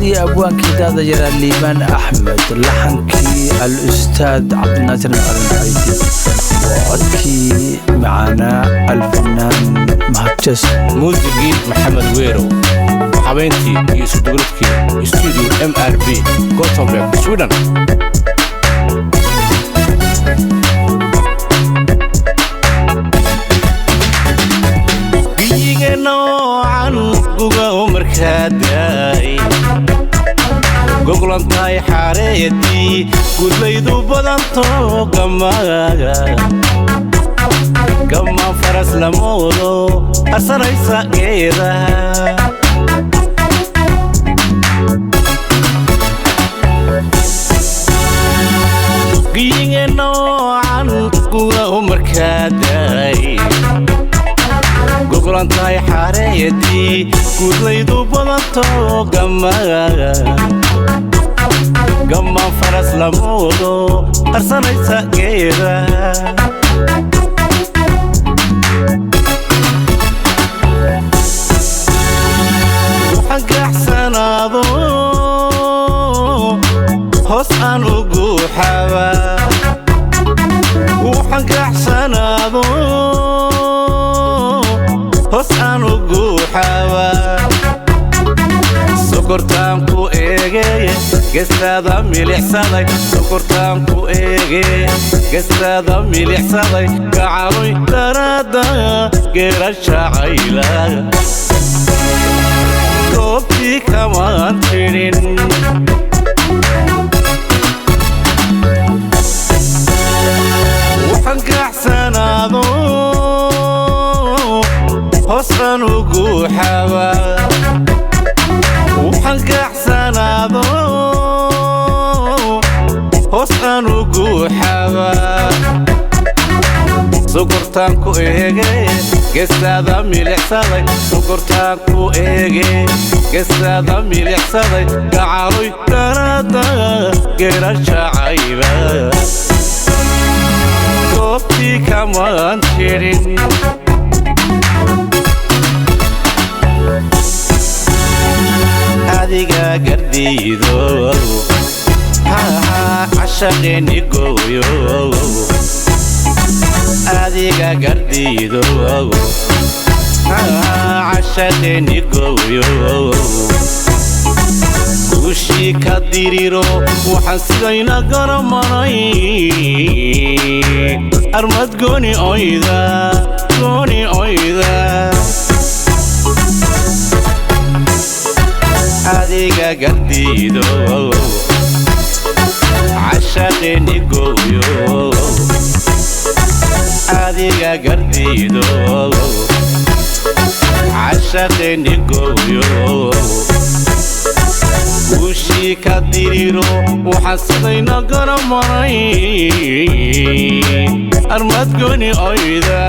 موسيقى أبوان كدادة جلال ليبان أحمد لحنكي الأستاذ عبد الناصر القرنعيدي وأدكي معنا الفنان مهجس موسيقى محمد ويرو وحبينتي يسدورتكي استوديو MRB غوتنبرغ سويدن gogolantahay xareeyadii gudlaydu badanto gama faras lamoodo arsanaysa geedaha giyiga noocan guga markaaday gogolantahay xareeyadii gudlaydu badanto gama faras lamoodo arsanaysa geedaha waxaan gaxsanaado hoos aan ugu xabaa waxaan gaxsanaado hoos aan ugu xabaa sokortaan ku eegay gestada milixsaday sokortaan ku eegay gestada milixsaday gacaloy darada geerashacayla goobtii kamaan tirin waxaan gaxsanaado hoos aan ugu xabaa waxaan gaxsanaado hoos aan ugu xabaa sokortaan ku eegay gestada milixsaday sokortaan ku eegay gestada milixsaday gacaloy darada geerashacayla goobtii kamaan tirin adiga gardiido cashaqeeni gooyo adiga gardiido cashaqeeni gooyo guushii ka diriro waxaan sidayna garamanay armad gooni oyda adiga gardiido cashaqeeni gooyo adiga gardiido cashaqeeni gooyo guushii ka diriro waxaan sidayna garamanay armad gooni oyda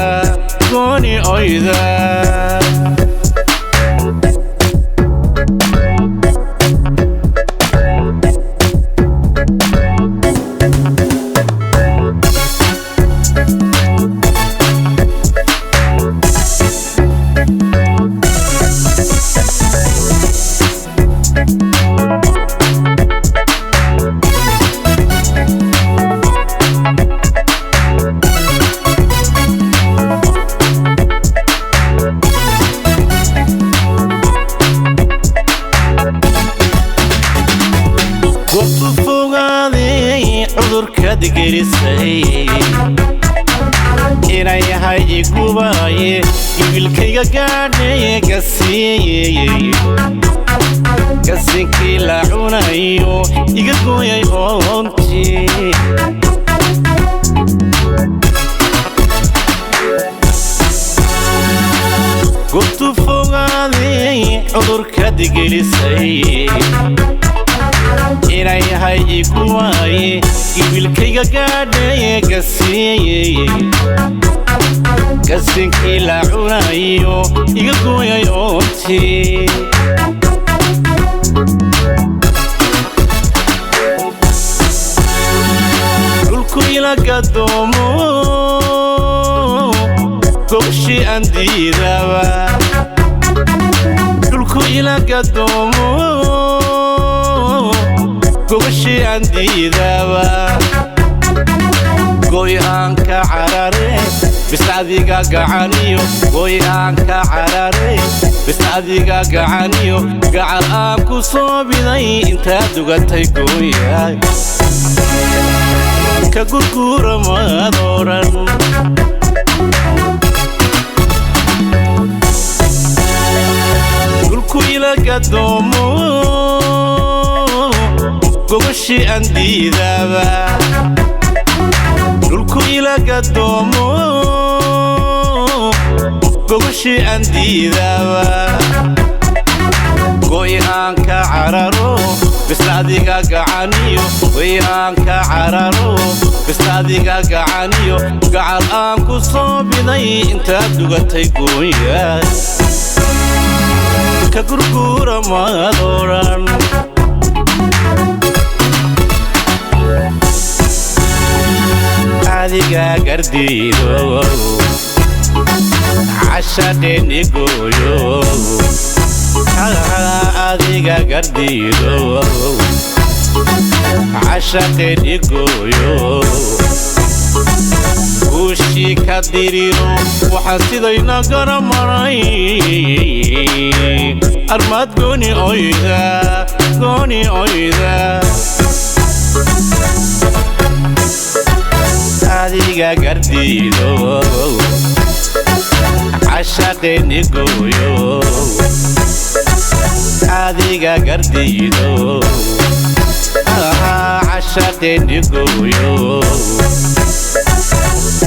inay yahay igubaye gibilkayga gaadhaye gasinkii la cunayo iga gooyay oontii gobtu fogaaday cudurka digelisay inay yahay igubaye gibilkayga gaadhaye gasinkii la cunayo iga gooyay oontii dhulku ila gadoomo gogshi aan diidaba dhulku ila gadoomo gogashii aan diidaba go'yaanka carare bis adiga gacaniyo go'yaanka carare bis adiga gacaniyo gacal aan ku soo biday intaad dugatay gooyaay ka gurgura maadooran dhulku ila gadoomo gogashii aan diidaba dhulku ila gadoomo gogashii aan diidaba go'yaanka cararo bis adiga gacaniyo go'yaanka cararo bis adiga gacaniyo gacal aan ku soo biday intaad dugatay gooyaay ka gurgura maadooran adiga gardiido cashaqeeni gooyo adiga gardiido cashaqeeni gooyo guushii ka diriro waxaan sidayna garamaray armaad gooni oyda adiga gardiido cashaqeeni gooyo adiga gardiido cashaqeeni gooyo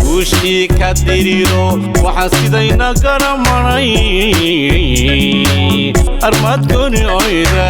guushii ka diriro waxaan sidayna garamaray armaad gooni oyda